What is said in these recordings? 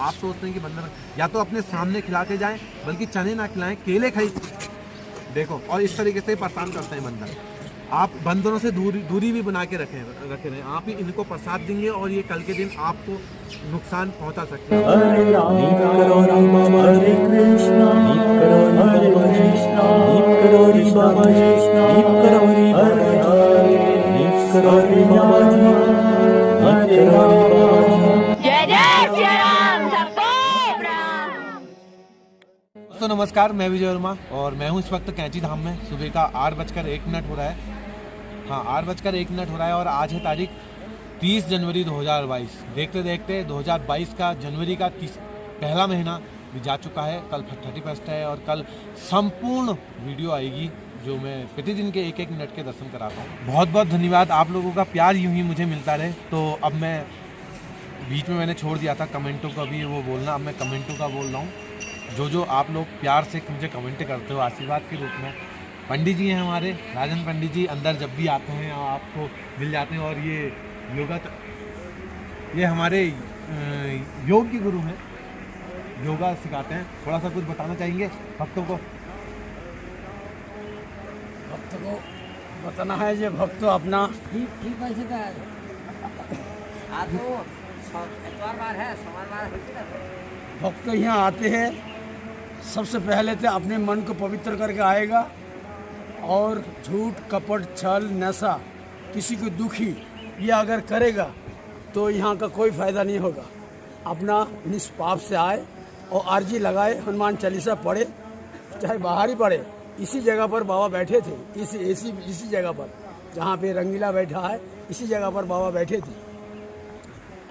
आप सोचते हैं कि बंदर या तो अपने सामने खिला के जाएं, बल्कि चने ना खिलाएं, केले खाई देखो, और इस तरीके से परेशान करते हैं बंदर। आप बंदरों से दूरी भी बना के रखे रहें। आप ही इनको प्रसाद देंगे और ये कल के दिन आपको नुकसान पहुंचा सकते हैं। हरे राम हरे कृष्णा हरे कृष्णा जय जय श्री राम सबको प्रणाम। दोस्तों नमस्कार, मैं विजय वर्मा और मैं हूं इस वक्त कैंची धाम में। सुबह का 8:01 हो रहा है। हाँ, 8:01 हो रहा है और आज है तारीख 30 जनवरी 2022। देखते देखते 2022 का जनवरी का पहला महीना भी जा चुका है। कल 31 है और कल संपूर्ण वीडियो आएगी जो मैं प्रतिदिन के 1-1 मिनट के दर्शन कराता हूँ। बहुत बहुत धन्यवाद, आप लोगों का प्यार यूं ही मुझे मिलता रहे। तो अब मैं बीच में मैंने छोड़ दिया था कमेंटों का भी वो बोलना, अब मैं कमेंटों का बोल रहा हूँ। जो आप लोग प्यार से मुझे कमेंट करते हो आशीर्वाद के रूप में। पंडित जी हैं हमारे, राजन पंडित जी, अंदर जब भी आते हैं आपको मिल जाते हैं। और ये हमारे योग के गुरु हैं, योगा सिखाते हैं। थोड़ा सा कुछ बताना चाहेंगे भक्तों को? भक्त को बताना है जो भक्त अपना ठीक पैसे का आज तो इतवार बार है, सोमवार बार है। भक्त यहाँ आते हैं, सबसे पहले तो अपने मन को पवित्र करके आएगा और झूठ कपट छल नशा किसी को दुखी ये अगर करेगा तो यहाँ का कोई फायदा नहीं होगा। अपना निष्पाप से आए और आरजी लगाए, हनुमान चालीसा पढ़े, चाहे बाहर ही पढ़े। इसी जगह पर बाबा बैठे थे, इसी जगह पर जहाँ पे रंगीला बैठा है, इसी जगह पर बाबा बैठे थे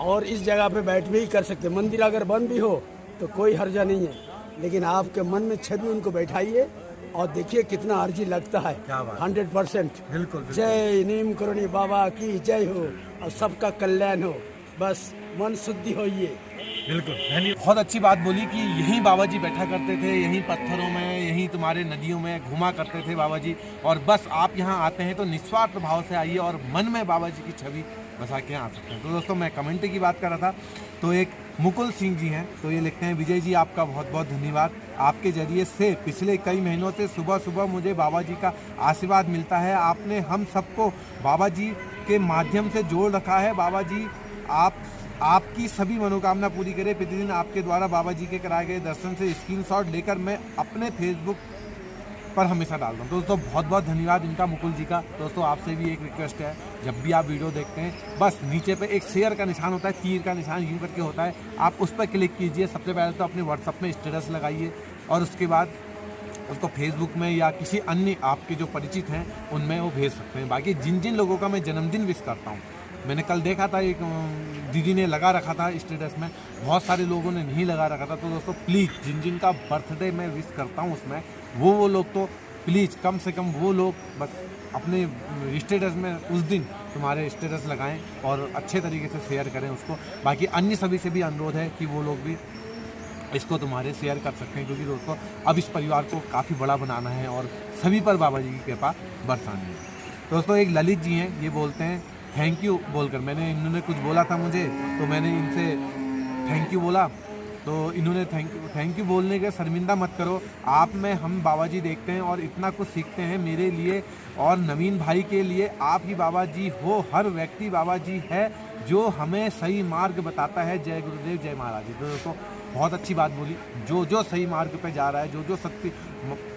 और इस जगह पे बैठ भी कर सकते। मंदिर अगर बंद भी हो तो कोई हर्जा नहीं है, लेकिन आपके मन में छवि उनको बैठाइए और देखिए कितना अर्जी लगता है। 100% बिल्कुल। जय नीम करुणी बाबा की जय हो और सबका कल्याण हो, बस मन शुद्धि होइए। बिल्कुल, बहुत अच्छी बात बोली कि यहीं बाबा जी बैठा करते थे, यहीं पत्थरों में, यहीं तुम्हारे नदियों में घुमा करते थे बाबा जी। और बस आप यहाँ आते हैं तो निस्वार्थ भाव से आइए और मन में बाबा जी की छवि बसा के आ सकते हैं। तो दोस्तों मैं कमेंट की बात कर रहा था, तो एक मुकुल सिंह जी हैं, तो ये लिखते हैं, विजय जी आपका बहुत बहुत धन्यवाद। आपके जरिए से पिछले कई महीनों से सुबह सुबह मुझे बाबा जी का आशीर्वाद मिलता है। आपने हम सबको बाबा जी के माध्यम से जोड़ रखा है। बाबा जी आपकी सभी मनोकामना पूरी करे। प्रतिदिन आपके द्वारा बाबा जी के कराए गए दर्शन से स्क्रीनशॉट लेकर मैं अपने फेसबुक पर हमेशा डाल रहा हूँ। दोस्तों बहुत बहुत धन्यवाद इनका, मुकुल जी का। दोस्तों आपसे भी एक रिक्वेस्ट है, जब भी आप वीडियो देखते हैं बस नीचे पे एक शेयर का निशान होता है, तीर का निशान यूँ करके होता है, आप उस पर क्लिक कीजिए। सबसे पहले तो अपने व्हाट्सएप में स्टेटस लगाइए और उसके बाद उसको फेसबुक में या किसी अन्य आपके जो परिचित हैं उनमें वो भेज सकते हैं। बाकी जिन जिन लोगों का मैं जन्मदिन विश करता हूँ, मैंने कल देखा था एक दीदी ने लगा रखा था स्टेटस में, बहुत सारे लोगों ने नहीं लगा रखा था। तो दोस्तों प्लीज़ जिन जिन का बर्थडे मैं विश करता हूँ उसमें वो लोग तो प्लीज़ कम से कम वो लोग बस अपने स्टेटस में उस दिन तुम्हारे स्टेटस लगाएं और अच्छे तरीके से शेयर करें उसको। बाकी अन्य सभी से भी अनुरोध है कि वो लोग भी इसको तुम्हारे शेयर कर सकते हैं, क्योंकि दोस्तों अब इस परिवार को काफ़ी बड़ा बनाना है और सभी पर बाबा जी की कृपा बरसानी है। दोस्तों एक ललित जी हैं, ये बोलते हैं थैंक यू बोलकर, इन्होंने कुछ बोला था मुझे तो मैंने इनसे थैंक यू बोला, तो इन्होंने थैंक यू बोलने के शर्मिंदा मत करो। आप में हम बाबा जी देखते हैं और इतना कुछ सीखते हैं। मेरे लिए और नवीन भाई के लिए आप ही बाबा जी हो। हर व्यक्ति बाबा जी है जो हमें सही मार्ग बताता है। जय गुरुदेव, जय महाराज जी। तो दोस्तों बहुत अच्छी बात बोली, जो सही मार्ग पे जा रहा है, जो सत्य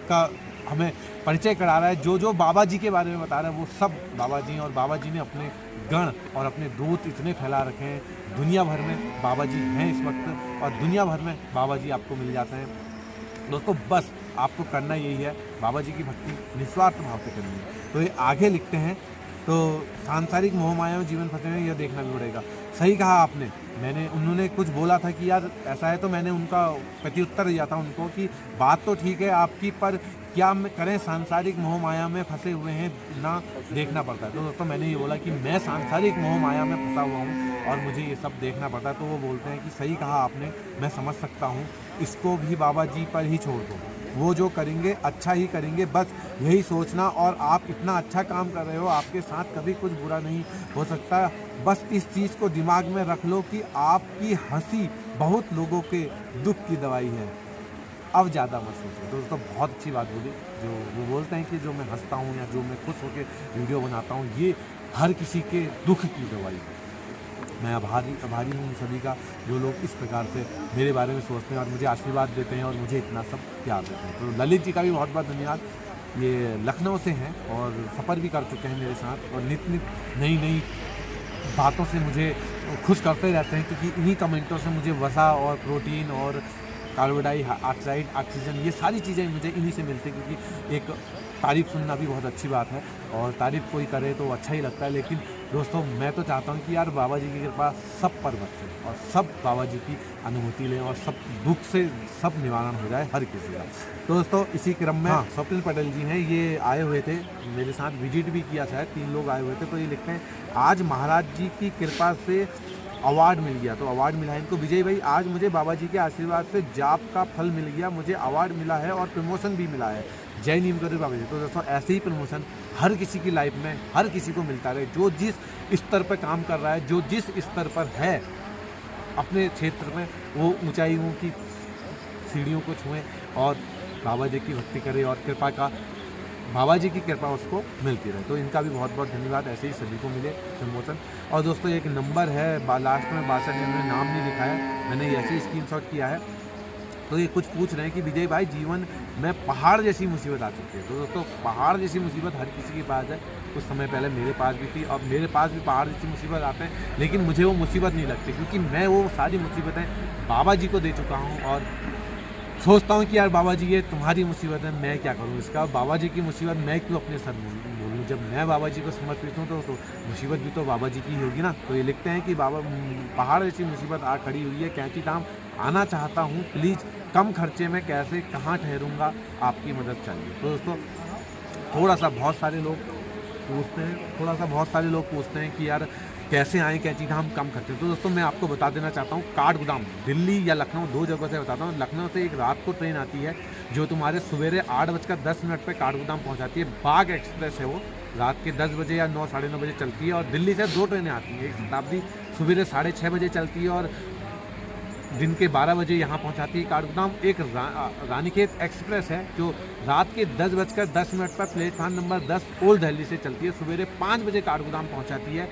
का हमें परिचय करा रहा है, जो बाबा जी के बारे में बता रहा है, वो सब बाबा जी हैं। और बाबा जी ने अपने गण और अपने दूत इतने फैला रखे हैं, दुनिया भर में बाबा जी हैं इस वक्त और दुनिया भर में बाबा जी आपको मिल जाते हैं। दोस्तों बस आपको करना यही है, बाबा जी की भक्ति निस्वार्थ भाव से करनी है। तो ये आगे लिखते हैं, तो सांसारिक मोहमाया में जीवन फंसे हैं, यह देखना भी पड़ेगा। सही कहा आपने, उन्होंने कुछ बोला था कि यार ऐसा है, तो मैंने उनका प्रत्युत्तर दिया था उनको कि बात तो ठीक है आपकी, पर क्या करें, सांसारिक मोह माया में फंसे हुए हैं ना, देखना पड़ता है। तो दोस्तों मैंने ये बोला कि मैं सांसारिक मोह माया में फंसा हुआ हूँ और मुझे ये सब देखना पड़ता है। तो वो बोलते हैं कि सही कहा आपने, मैं समझ सकता हूँ, इसको भी बाबा जी पर ही छोड़ दो, वो जो करेंगे अच्छा ही करेंगे, बस यही सोचना। और आप इतना अच्छा काम कर रहे हो, आपके साथ कभी कुछ बुरा नहीं हो सकता। बस इस चीज़ को दिमाग में रख लो कि आपकी हंसी बहुत लोगों के दुख की दवाई है, अब ज़्यादा मत सोचो। दोस्तों बहुत अच्छी बात बोली, जो वो बोलते हैं कि जो मैं हंसता हूँ या जो मैं खुश होकर वीडियो बनाता हूँ, ये हर किसी के दुख की दवाई है। मैं आभारी हूँ उन सभी का जो लोग इस प्रकार से मेरे बारे में सोचते हैं और मुझे आशीर्वाद देते हैं और मुझे इतना सब प्यार देते हैं। तो ललित जी का भी बहुत बहुत धन्यवाद। ये लखनऊ से हैं और सफ़र भी कर चुके हैं मेरे साथ और नित नई नई बातों से मुझे खुश करते रहते हैं, क्योंकि इन्हीं कमेंटों से मुझे वसा और प्रोटीन और कार्बन डाइऑक्साइड, ऑक्सीजन, ये सारी चीज़ें मुझे इन्हीं से मिलती हैं। क्योंकि एक तारीफ़ सुनना भी बहुत अच्छी बात है और तारीफ़ कोई करे तो अच्छा ही लगता है। लेकिन दोस्तों मैं तो चाहता हूँ कि यार बाबा जी की कृपा सब पर बरसे और सब बाबा जी की अनुभूति लें और सब दुख से सब निवारण हो जाए हर किसी का। दोस्तों इसी क्रम में स्वप्निल पटेल जी हैं, ये आए हुए थे मेरे साथ, विजिट भी किया, शायद 3 लोग आए हुए थे। तो ये लिखते हैं आज महाराज जी की कृपा से अवार्ड मिल गया। तो अवार्ड मिला है इनको, विजय भाई आज मुझे बाबा जी के आशीर्वाद से जाप का फल मिल गया, मुझे अवार्ड मिला है और प्रमोशन भी मिला है। जय नीम करो बाबा जी। तो दोस्तों ऐसे ही प्रमोशन हर किसी की लाइफ में हर किसी को मिलता रहे, जो जिस स्तर पर काम कर रहा है, जो जिस स्तर पर है अपने क्षेत्र में, वो ऊंचाइयों की सीढ़ियों को छुएं और बाबा जी की भक्ति करें और कृपा का बाबा जी की कृपा उसको मिलती रहे। तो इनका भी बहुत बहुत धन्यवाद, ऐसे ही सभी को मिले प्रमोशन। और दोस्तों एक नंबर है लास्ट में 62, जिन्होंने नाम नहीं लिखा है, मैंने ऐसे ही स्क्रीनशॉट किया है। तो ये कुछ पूछ रहे हैं कि विजय भाई जीवन में पहाड़ जैसी मुसीबत आ चुकी है। तो दोस्तों पहाड़ जैसी मुसीबत हर किसी के पास है, कुछ समय पहले मेरे पास भी थी और मेरे पास भी पहाड़ जैसी मुसीबत आते हैं, लेकिन मुझे वो मुसीबत नहीं लगती, क्योंकि मैं वो सारी मुसीबतें बाबा जी को दे चुका हूँ और सोचता हूँ कि यार बाबा जी ये तुम्हारी मुसीबत है, मैं क्या करूँ इसका, बाबा जी की मुसीबत मैं क्यों अपने सर बोलूँ, जब मैं बाबा जी को समर्पित हूँ तो मुसीबत भी तो बाबा जी की होगी ना। तो ये लिखते हैं कि बाबा पहाड़ जैसी मुसीबत आ खड़ी हुई है, कैंची धाम आना चाहता हूँ, प्लीज़ कम खर्चे में कैसे कहाँ ठहरूँगा, आपकी मदद चाहिए। तो दोस्तों बहुत सारे लोग पूछते हैं कि यार कैसे आएँ कैंची धाम कम खर्चे। तो दोस्तों मैं आपको बता देना चाहता हूँ, काठगोदाम दिल्ली या लखनऊ 2 जगह से बताता हूँ। लखनऊ से एक रात को ट्रेन आती है जो तुम्हारे सवेरे 8:10 पर काठगोदाम पहुँचाती है, बाग एक्सप्रेस है वो, रात के 10 बजे या 9 साढ़े 9 बजे चलती है। और दिल्ली से 2 ट्रेनें आती हैं, एक शताब्दी सवेरे 6:30 बजे चलती है और दिन के 12 बजे यहाँ पहुँचाती है काठगोदाम। एक रानीखेत एक्सप्रेस है जो रात के 10:10 पर प्लेटफार्म नंबर 10 ओल्ड दिल्ली से चलती है, सवेरे 5 बजे काठगोदाम पहुँचाती है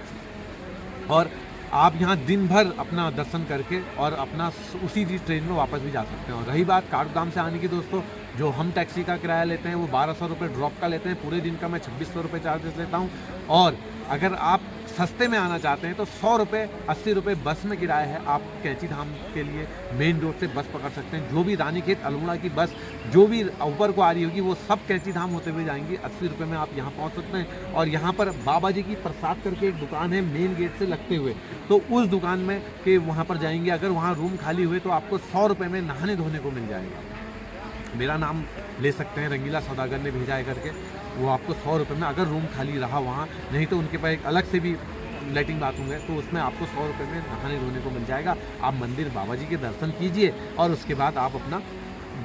और आप यहाँ दिन भर अपना दर्शन करके और अपना उसी ट्रेन में वापस भी जा सकते हैं। और रही बात काठगोदाम से आने की दोस्तों, जो हम टैक्सी का किराया लेते हैं वो 1200 रुपये ड्रॉप का लेते हैं, पूरे दिन का मैं 2600 रुपये चार्जेस लेता हूँ। और अगर आप सस्ते में आना चाहते हैं तो 100 रुपये 80 रुपये बस में किराया है, आप कैंची धाम के लिए मेन रोड से बस पकड़ सकते हैं। जो भी रानीखेत अल्मोड़ा की बस जो भी ऊपर को आ रही होगी वो सब कैंची धाम होते हुए जाएंगी, 80 रुपये में आप यहाँ पहुँच सकते हैं। और यहाँ पर बाबा जी की प्रसाद करके एक दुकान है मेन गेट से लगते हुए, तो उस दुकान में के वहाँ पर जाएंगे, अगर वहाँ रूम खाली हुए तो आपको 100 रुपये में नहाने धोने को मिल जाएगा। मेरा नाम ले सकते हैं, रंगीला सौदागर ने भेजा है करके, वो आपको 100 रुपये में अगर रूम खाली रहा वहाँ, नहीं तो उनके पास एक अलग से भी लैट्रिन बाथरूम है, तो उसमें आपको 100 रुपये में नहाने धोने को मिल जाएगा। आप मंदिर बाबा जी के दर्शन कीजिए और उसके बाद आप अपना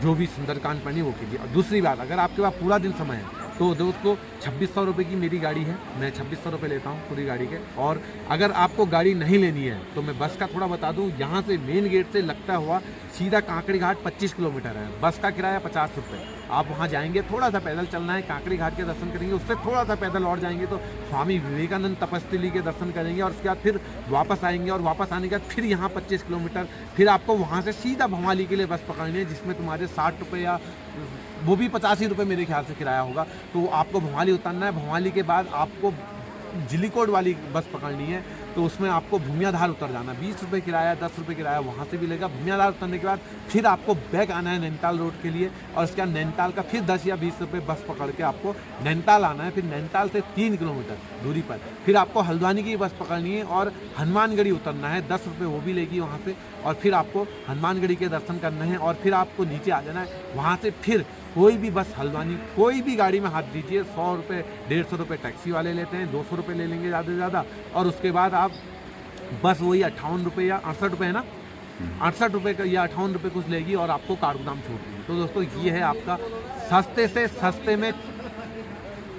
जो भी सुंदरकांड पढ़नी वो कीजिए। और दूसरी बात, अगर आपके पास पूरा दिन समय है तो दोस्तों 2600 रुपये की मेरी गाड़ी है, मैं 2600 रुपये लेता हूँ पूरी गाड़ी के। और अगर आपको गाड़ी नहीं लेनी है तो मैं बस का थोड़ा बता दूँ, यहाँ से मेन गेट से लगता हुआ सीधा कांकड़ी घाट 25 किलोमीटर है, बस का किराया 50 रुपये। आप वहाँ जाएंगे, थोड़ा सा पैदल चलना है, कांकड़ी घाट के दर्शन करेंगे, उससे थोड़ा सा पैदल और जाएंगे तो स्वामी विवेकानंद तपस्थली के दर्शन करेंगे और उसके बाद फिर वापस आएंगे और वापस आने के बाद फिर यहाँ 25 किलोमीटर, फिर आपको वहाँ से सीधा भवाली के लिए बस पकड़नी है, जिसमें तुम्हारे 60 रुपये या वो भी 85 रुपये मेरे ख्याल से किराया होगा। तो आपको भवाली उतरना है, भवाली के बाद आपको जिलीकोट वाली बस पकड़नी है, तो उसमें आपको भूमियाधार उतर जाना, 20 रुपये किराया, 10 रुपये किराया वहाँ से भी लेगा। भूमियाधार उतरने के बाद फिर आपको बैक आना है नैनीताल रोड के लिए और उसके बाद नैनीताल का फिर 10 या 20 रुपये बस पकड़ के आपको नैनीताल आना है। फिर नैनीताल से 3 किलोमीटर दूरी पर फिर आपको हल्द्वानी की बस पकड़नी है और हनुमानगढ़ी उतरना है, 10 रुपये वो भी लेगी वहाँ से। और फिर आपको हनुमानगढ़ी के दर्शन करना है और फिर आपको नीचे आ जाना है। वहाँ से फिर कोई भी बस हल्द्वानी कोई भी गाड़ी में हाथ दीजिए, 100 रुपये 150 रुपये टैक्सी वाले लेते हैं, 200 रुपये ले लेंगे ज़्यादा से ज़्यादा। और उसके बाद आप बस वही 58 रुपये या 68 रुपये है ना, 68 रुपये का या 58 रुपये कुछ लेगी और आपको काठगोदाम छूट देगी। तो दोस्तों ये है आपका सस्ते से सस्ते में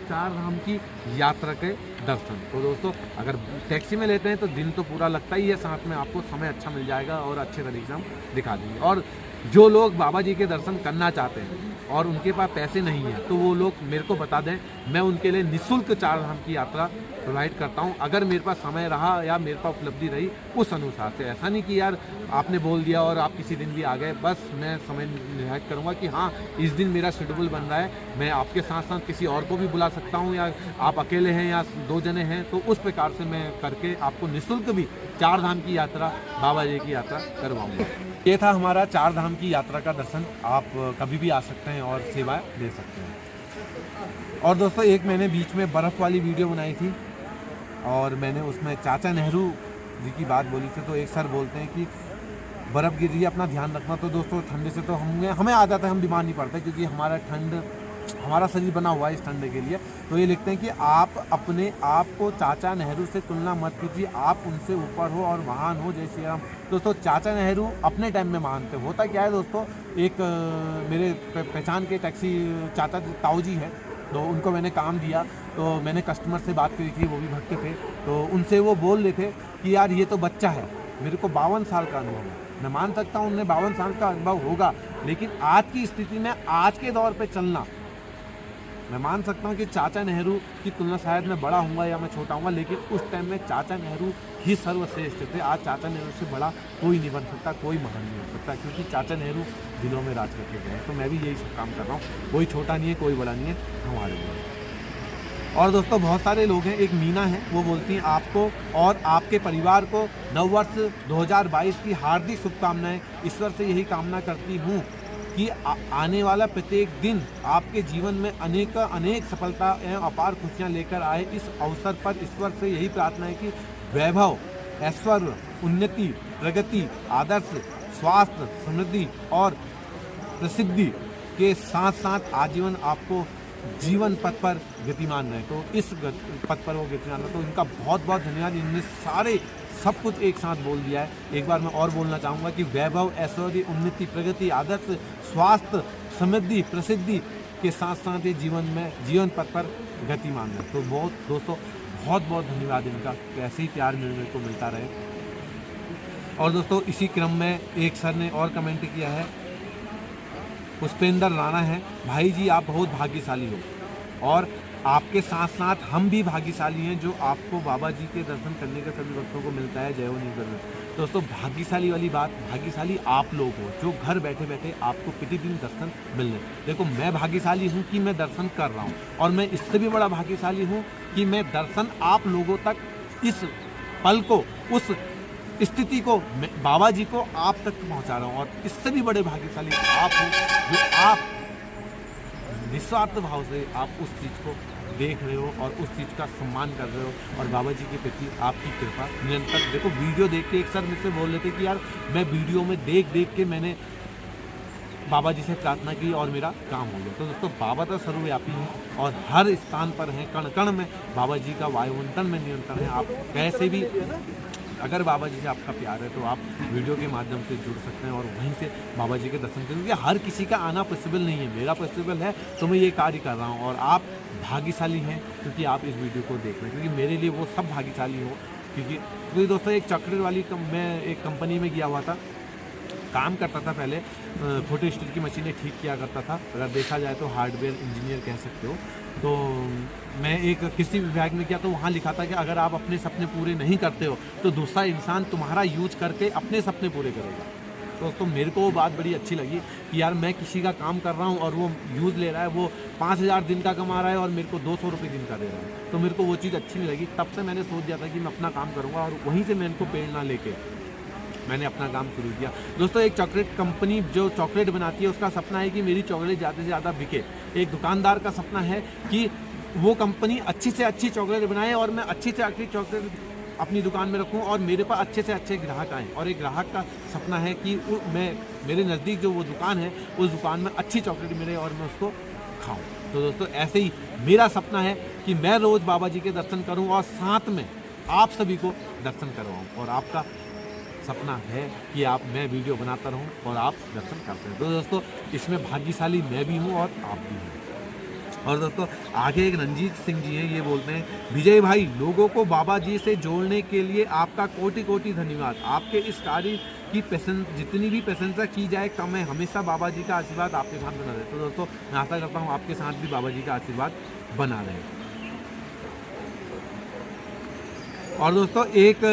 4 धाम की यात्रा के दर्शन। तो दोस्तों अगर टैक्सी में लेते हैं तो दिन तो पूरा लगता ही है, साथ में आपको समय अच्छा मिल जाएगा और अच्छे तरीके से हम दिखा देंगे। और जो लोग बाबा जी के दर्शन करना चाहते हैं और उनके पास पैसे नहीं हैं तो वो लोग मेरे को बता दें, मैं उनके लिए निःशुल्क 4 धाम की यात्रा प्रोवाइड करता हूं, अगर मेरे पास समय रहा या मेरे पास उपलब्धि रही उस अनुसार से। ऐसा नहीं कि यार आपने बोल दिया और आप किसी दिन भी आ गए, बस मैं समय निर्धारित करूंगा कि हाँ इस दिन मेरा शेड्यूल बन रहा है, मैं आपके साथ साथ किसी और को भी बुला सकता हूं, या आप अकेले हैं या 2 जने हैं, तो उस प्रकार से मैं करके आपको निःशुल्क भी 4 धाम की यात्रा, बाबा जी की यात्रा करवाऊंगा। ये था हमारा 4 धाम की यात्रा का दर्शन। आप कभी भी आ सकते हैं और सेवाएं ले सकते हैं। और दोस्तों एक मैंने बीच में बर्फ़ वाली वीडियो बनाई थी और मैंने उसमें चाचा नेहरू जी की बात बोली थी। तो एक सर बोलते हैं कि बर्फ़ गिर रही है, अपना ध्यान रखना। तो दोस्तों ठंडे से तो हमें आ जाता है, हम बीमार नहीं पड़ते क्योंकि हमारा शरीर बना हुआ है इस ठंडे के लिए। तो ये लिखते हैं कि आप अपने आप को चाचा नेहरू से तुलना मत कीजिए, आप उनसे ऊपर हो और महान हो, जय श्री राम। दोस्तों चाचा नेहरू अपने टाइम में महान थे। होता क्या है दोस्तों, एक मेरे पहचान के टैक्सी चाचा ताऊ जी है, तो उनको मैंने काम दिया, तो मैंने कस्टमर से बात करी थी, वो भी भक्त थे, तो उनसे वो बोल रहे थे कि यार ये तो बच्चा है, मेरे को 52 साल का अनुभव है। मैं मान सकता हूँ उन्हें 52 साल का अनुभव होगा, लेकिन आज की स्थिति में आज के दौर पे चलना, मैं मान सकता हूँ कि चाचा नेहरू की तुलना शायद मैं बड़ा हूँगा या मैं छोटा हूँगा, लेकिन उस टाइम में चाचा नेहरू ही सर्वश्रेष्ठ थे। आज चाचा नेहरू से बड़ा कोई नहीं बन सकता, कोई महान नहीं हो सकता, क्योंकि चाचा नेहरू दिलों में राज करके गए। तो मैं भी यही सब काम कर रहा हूँ, कोई छोटा नहीं है, कोई बड़ा नहीं है हमारे लिए। और दोस्तों बहुत सारे लोग हैं, एक मीना है, वो बोलती हैं आपको और आपके परिवार को नववर्ष 2022 की हार्दिक शुभकामनाएं। ईश्वर से यही कामना करती हूँ कि आने वाला प्रत्येक दिन आपके जीवन में अनेक सफलता एवं अपार खुशियाँ लेकर आए। इस अवसर पर ईश्वर से यही प्रार्थना है कि वैभव, ऐश्वर्य, उन्नति, प्रगति, आदर्श, स्वास्थ्य, समृद्धि और प्रसिद्धि के साथ साथ आजीवन आपको जीवन पथ पर गतिमान रहे। तो इस पथ पर वो गतिमान रहे। तो इनका बहुत बहुत धन्यवाद। इनने सारे सब कुछ एक साथ बोल दिया है। एक बार मैं और बोलना चाहूँगा कि वैभव, ऐश्वर्य, उन्नति, प्रगति, आदर्श, स्वास्थ्य, समृद्धि, प्रसिद्धि के साथ साथ ये जीवन पथ पर गतिमान है। तो दोस्तों बहुत बहुत धन्यवाद इनका, ऐसे ही प्यार मेरे को मिलता रहे। और दोस्तों इसी क्रम में एक सर ने और कमेंट किया है, पुष्पेंद्र राणा है, भाई जी आप बहुत भाग्यशाली हो और आपके साथ साथ हम भी भाग्यशाली हैं जो आपको बाबा जी के दर्शन करने का सभी भक्तों को मिलता है। जय हो नहीं कर। दोस्तों भाग्यशाली वाली बात, भाग्यशाली आप लोग हो जो घर बैठे बैठे आपको प्रतिदिन दर्शन मिल रहे। देखो मैं भाग्यशाली हूँ कि मैं दर्शन कर रहा हूँ, और मैं इससे भी बड़ा भाग्यशाली हूँ कि मैं दर्शन आप लोगों तक, इस पल को, उस स्थिति को, बाबा जी को आप तक पहुँचा रहा हूँ। और इससे भी बड़े भाग्यशाली आप हो जो आप निस्वार्थ भाव से आप उस चीज़ को देख रहे हो और उस चीज़ का सम्मान कर रहे हो, और बाबा जी के प्रति आपकी कृपा निरंतर। देखो वीडियो देख के एक सर मुझसे बोल रहे थे कि यार मैं वीडियो में देख के मैंने बाबा जी से प्रार्थना की और मेरा काम हो गया। तो दोस्तों बाबा तो सर्वव्यापी हैं और हर स्थान पर हैं, कण कण में बाबा जी का वायुमंडल में निरंतर है। आप कैसे भी अगर बाबा जी से आपका प्यार है तो आप वीडियो के माध्यम से जुड़ सकते हैं और वहीं से बाबा जी के दर्शन करें, क्योंकि हर किसी का आना पॉसिबल नहीं है। मेरा पॉसिबल है तो मैं ये कार्य कर रहा हूँ, और आप भाग्यशाली हैं क्योंकि आप इस वीडियो को देख रहे हैं। क्योंकि मेरे लिए वो सब भाग्यशाली हो, क्योंकि दोस्तों एक चॉकलेट वाली मैं एक कंपनी में गया हुआ था, काम करता था पहले, फोटो स्टेट की मशीनें ठीक किया करता था। अगर देखा जाए तो हार्डवेयर इंजीनियर कह सकते हो। तो मैं एक कृषि विभाग में किया, तो वहाँ लिखा था कि अगर आप अपने सपने पूरे नहीं करते हो तो दूसरा इंसान तुम्हारा यूज करके अपने सपने पूरे करेगा। दोस्तों मेरे को वो बात बड़ी अच्छी लगी कि यार मैं किसी का काम कर रहा हूँ और वो यूज़ ले रहा है, वो 5000 दिन का कमा रहा है और मेरे को 200 रुपये दिन का दे रहा है, तो मेरे को वो चीज़ अच्छी नहीं लगी। तब से मैंने सोच दिया था कि मैं अपना काम करूँगा, और वहीं से मैं इनको प्रेरणा लेके मैंने अपना काम शुरू किया। दोस्तों एक चॉकलेट कंपनी जो चॉकलेट बनाती है उसका सपना है कि मेरी चॉकलेट ज़्यादा से ज़्यादा बिके। एक दुकानदार का सपना है कि वो कंपनी अच्छी से अच्छी चॉकलेट बनाए और मैं अच्छी से अच्छी चॉकलेट अपनी दुकान में रखूं और मेरे पास अच्छे से अच्छे ग्राहक आएँ। और एक ग्राहक का सपना है कि मेरे नज़दीक जो वो दुकान है उस दुकान में अच्छी चॉकलेट मिले और मैं उसको खाऊँ। तो दोस्तों ऐसे ही मेरा सपना है कि मैं रोज़ बाबा जी के दर्शन करूँ और साथ में आप सभी को दर्शन करवाऊँ। और आपका सपना है कि मैं वीडियो बनाता रहूं और आप दर्शन करते हैं। तो दोस्तों इसमें भाग्यशाली मैं भी हूं और आप भी हैं। और दोस्तों आगे एक रंजीत सिंह जी हैं, ये बोलते हैं विजय भाई लोगों को बाबा जी से जोड़ने के लिए आपका कोटि कोटि धन्यवाद। आपके इस कार्य की जितनी भी प्रशंसा की जाए कम है। हमेशा बाबा जी का आशीर्वाद आपके साथ बना रहे। तो दोस्तों मैं आशा करता हूँ आपके साथ भी बाबा जी का आशीर्वाद बना रहे। और दोस्तों एक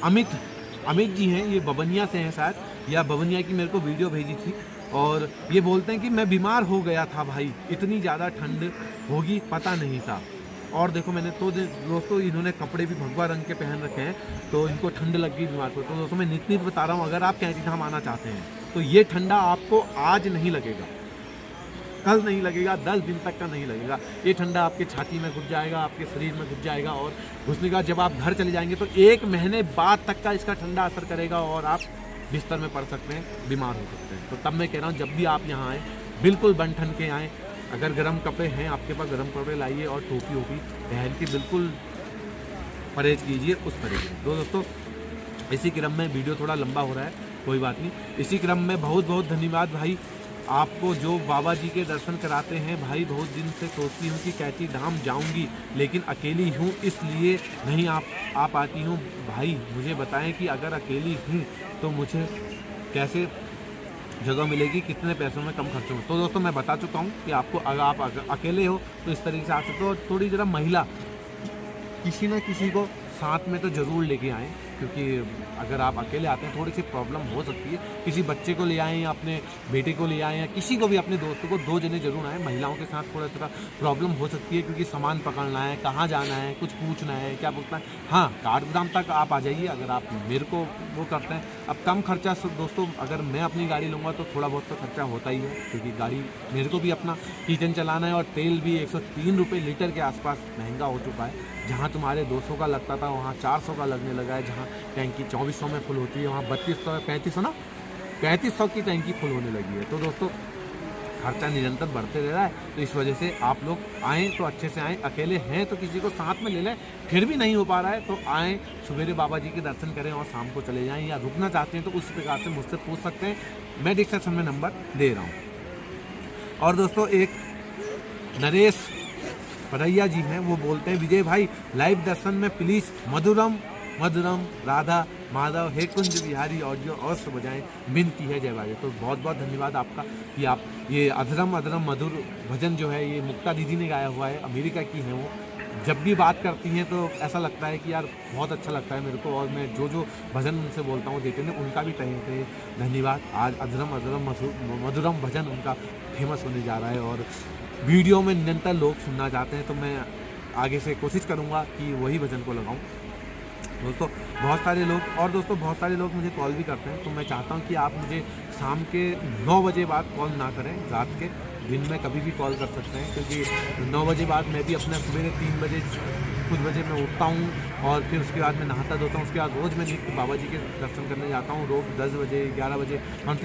अमित जी हैं, ये बबनिया से हैं शायद, या बबनिया की मेरे को वीडियो भेजी थी और ये बोलते हैं कि मैं बीमार हो गया था भाई, इतनी ज़्यादा ठंड होगी पता नहीं था। और देखो मैंने तो दोस्तों इन्होंने कपड़े भी भगवा रंग के पहन रखे हैं, तो इनको ठंड लग गई बीमार को। तो दोस्तों मैं नित बता रहा हूँ, अगर आप कैंची धाम आना चाहते हैं तो ये ठंडा आपको आज नहीं लगेगा, कल नहीं लगेगा, 10 दिन तक का नहीं लगेगा। ये ठंडा आपके छाती में घुस जाएगा, आपके शरीर में घुस जाएगा और घुसने के बाद जब आप घर चले जाएंगे तो 1 महीने बाद तक का इसका ठंडा असर करेगा और आप बिस्तर में पड़ सकते हैं, बीमार हो सकते हैं। तो तब मैं कह रहा हूँ जब भी आप यहाँ आएँ बिल्कुल बन ठन के आएँ। अगर गर्म कपड़े हैं आपके पास, गर्म कपड़े लाइए और टोपी वोपी पहन के बिल्कुल परहेज कीजिए उस परहेज में। तो दोस्तों इसी क्रम में वीडियो थोड़ा लंबा हो रहा है, कोई बात नहीं। इसी क्रम में बहुत बहुत धन्यवाद भाई आपको जो बाबा जी के दर्शन कराते हैं। भाई बहुत दिन से सोचती हूँ कि कैंची धाम जाऊँगी लेकिन अकेली हूँ इसलिए नहीं आ पाती हूँ। भाई मुझे बताएं कि अगर अकेली हूँ तो मुझे कैसे जगह मिलेगी, कितने पैसों में कम खर्च हो। तो दोस्तों मैं बता चुका हूँ कि आपको अगर आप अकेले हो तो इस तरीके से आ सकते हो। और थोड़ी जरा महिला किसी न किसी को साथ में तो ज़रूर लेके आएँ, क्योंकि अगर आप अकेले आते हैं थोड़ी सी प्रॉब्लम हो सकती है। किसी बच्चे को ले आएँ या अपने बेटे को ले आएँ या किसी को भी, अपने दोस्तों को, 2 जने जरूर आएँ। महिलाओं के साथ थोड़ा प्रॉब्लम हो सकती है क्योंकि सामान पकड़ना है, कहाँ जाना है, कुछ पूछना है, क्या पूछना है। हाँ काठगोदाम तक आप आ जाइए अगर आप मेरे को वो करते हैं। अब कम खर्चा दोस्तों, अगर मैं अपनी गाड़ी लूँगा तो थोड़ा बहुत तो खर्चा होता ही है, क्योंकि गाड़ी मेरे को भी अपना किचन चलाना है और तेल भी 103 रुपये लीटर के आसपास महंगा हो चुका है। जहाँ तुम्हारे 200 का लगता था वहाँ 400 का लगने लगा है। जहाँ टैंकी 2400 में फुल होती है वहाँ 3200 3500 ना 3500 की टैंकी फुल होने लगी है। तो दोस्तों खर्चा निरंतर बढ़ते रह रहा है। तो इस वजह से आप लोग आएँ तो अच्छे से आएँ। अकेले हैं तो किसी को साथ में ले लें, फिर भी नहीं हो पा रहा है तो आएँ, सवेरे बाबा जी के दर्शन करें और शाम को चले जाएँ। या रुकना चाहते हैं तो उस प्रकार से मुझसे पूछ सकते हैं, मैं डिस्क्रिप्शन में नंबर दे रहा हूँ। और दोस्तों एक नरेश पड़ैया जी हैं, वो बोलते हैं विजय भाई लाइव दर्शन में please Madhuram Madhuram Radha Madhav hey Kunj Bihari audio अवश्य बजाएं, विनती है जय बाजे। तो बहुत बहुत धन्यवाद आपका कि आप ये अधरम अधरम मधुर भजन जो है ये मुक्ता दीदी ने गाया हुआ है, अमेरिका की है वो। जब भी बात करती हैं तो ऐसा लगता है कि यार बहुत अच्छा लगता है मेरे को, और मैं जो जो भजन उनसे बोलता हूँ देते हैं उनका भी तहे धन्यवाद। आज अधरम अधरम मधुरम भजन उनका फेमस होने जा रहा है और वीडियो में निरंतर लोग सुनना चाहते हैं, तो मैं आगे से कोशिश करूँगा कि वही भजन को लगाऊँ। दोस्तों बहुत सारे लोग मुझे कॉल भी करते हैं, तो मैं चाहता हूं कि आप मुझे शाम के 9 बजे बाद कॉल ना करें। रात के दिन में कभी भी कॉल कर सकते हैं, क्योंकि 9 बजे बाद मैं भी अपना सवेरे 3 बजे कुछ बजे मैं उठता हूं और फिर उसके बाद मैं नहाता धोता हूं। उसके बाद रोज़ मैं नित्य बाबा जी के दर्शन करने जाता हूं, रोज़ 10 बजे 11 बजे।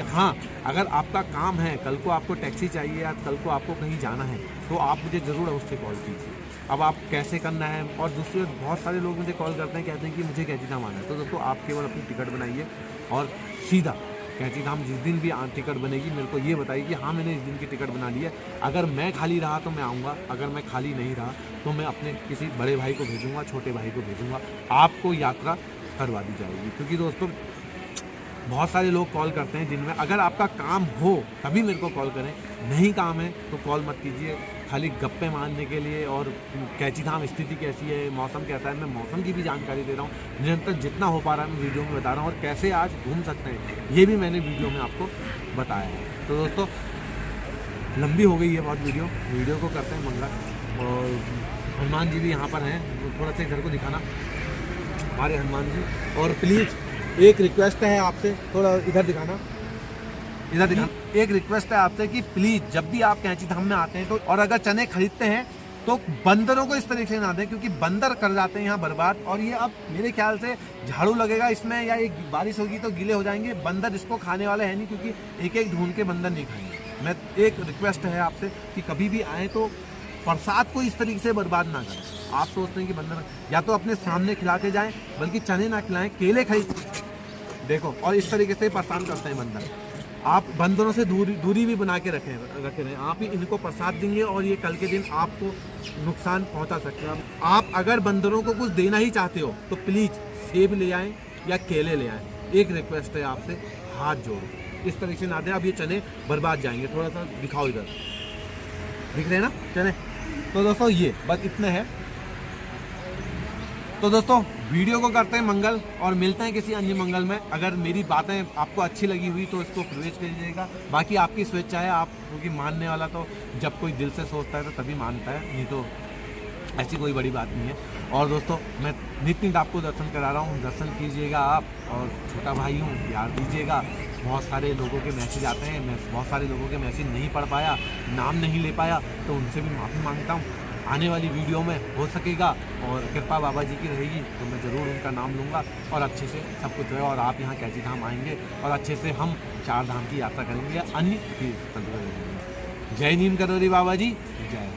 हाँ अगर आपका काम है, कल को आपको टैक्सी चाहिए या कल को आपको कहीं जाना है तो आप मुझे ज़रूर उससे कॉल कीजिए। अब आप कैसे करना है, और दूसरे बहुत सारे लोग मुझे कॉल करते हैं, कहते हैं कि मुझे कैंची धाम आना है। तो दोस्तों आप केवल अपनी टिकट बनाइए और सीधा कैंची धाम जिस दिन भी टिकट बनेगी मेरे को ये बताइए कि हाँ मैंने इस दिन की टिकट बना ली है। अगर मैं खाली रहा तो मैं आऊँगा, अगर मैं खाली नहीं रहा तो मैं अपने किसी बड़े भाई को भेजूँगा, छोटे भाई को भेजूँगा, आपको यात्रा करवा दी जाएगी। क्योंकि दोस्तों बहुत सारे लोग कॉल करते हैं जिनमें अगर आपका काम हो तभी मेरे को कॉल करें, नहीं काम है तो कॉल मत कीजिए, खाली गप्पे मारने के लिए। और कैंची धाम स्थिति कैसी है, मौसम कैसा है, मैं मौसम की भी जानकारी दे रहा हूँ निरंतर जितना हो पा रहा है मैं वीडियो में बता रहा हूँ। और कैसे आज घूम सकते हैं ये भी मैंने वीडियो में आपको बताया है। तो दोस्तों लंबी हो गई है बहुत वीडियो को करते हैं मंगल। और हनुमान जी भी यहाँ पर हैं, थोड़ा सा इधर को दिखाना हमारे हनुमान जी। और प्लीज़ एक रिक्वेस्ट है आपसे, थोड़ा इधर दिखाना। एक रिक्वेस्ट है आपसे कि प्लीज़ जब भी आप कैंची धाम में आते हैं तो, और अगर चने खरीदते हैं तो बंदरों को इस तरीके से ना दें, क्योंकि बंदर कर जाते हैं यहाँ बर्बाद। और ये अब मेरे ख्याल से झाड़ू लगेगा इसमें या एक बारिश होगी तो गीले हो जाएंगे। बंदर इसको खाने वाले हैं नहीं, क्योंकि एक एक ढूंढ के बंदर नहीं खाएंगे। मैं एक रिक्वेस्ट है आपसे कि कभी भी आए तो प्रसाद को इस तरीके से बर्बाद ना करें। आप सोचते हैं कि बंदर, या तो अपने सामने खिला के जाएं, बल्कि चने ना खिलाएं, केले खरीद देखो, और इस तरीके से परेशान करते हैं बंदर। आप बंदरों से दूरी भी बना के रखे रहें। आप ही इनको प्रसाद देंगे और ये कल के दिन आपको नुकसान पहुंचा सकते हैं। आप अगर बंदरों को कुछ देना ही चाहते हो तो प्लीज़ सेब ले आएँ या केले ले आएँ। एक रिक्वेस्ट है आपसे, हाथ जोड़ो, इस तरीके से ना दें। अब ये चने बर्बाद जाएंगे। थोड़ा सा दिखाओ, इधर दिख रहे हैं ना चने। तो दोस्तों ये बस इतने हैं। तो दोस्तों वीडियो को करते हैं मंगल और मिलते हैं किसी अन्य मंगल में। अगर मेरी बातें आपको अच्छी लगी हुई तो इसको प्रवेश कीजिएगा, बाकी आपकी स्वेच्छा है। आप क्योंकि मानने वाला तो जब कोई दिल से सोचता है तो तभी मानता है, नहीं तो ऐसी कोई बड़ी बात नहीं है। और दोस्तों मैं नित आपको दर्शन करा रहा हूँ, दर्शन कीजिएगा आप। और छोटा भाई हूँ, प्यार दीजिएगा। बहुत सारे लोगों के मैसेज आते हैं, मैं बहुत सारे लोगों के मैसेज नहीं पढ़ पाया, नाम नहीं ले पाया, तो उनसे भी माफ़ी मांगता हूँ। आने वाली वीडियो में हो सकेगा और कृपा बाबा जी की रहेगी तो मैं ज़रूर उनका नाम लूँगा और अच्छे से सब कुछ है। और आप यहाँ कैची धाम आएंगे और अच्छे से हम 4 धाम की यात्रा करेंगे या अन्य तीर्थ स्थल पर रहेंगे। जय नीम करोरी बाबा जी, जय।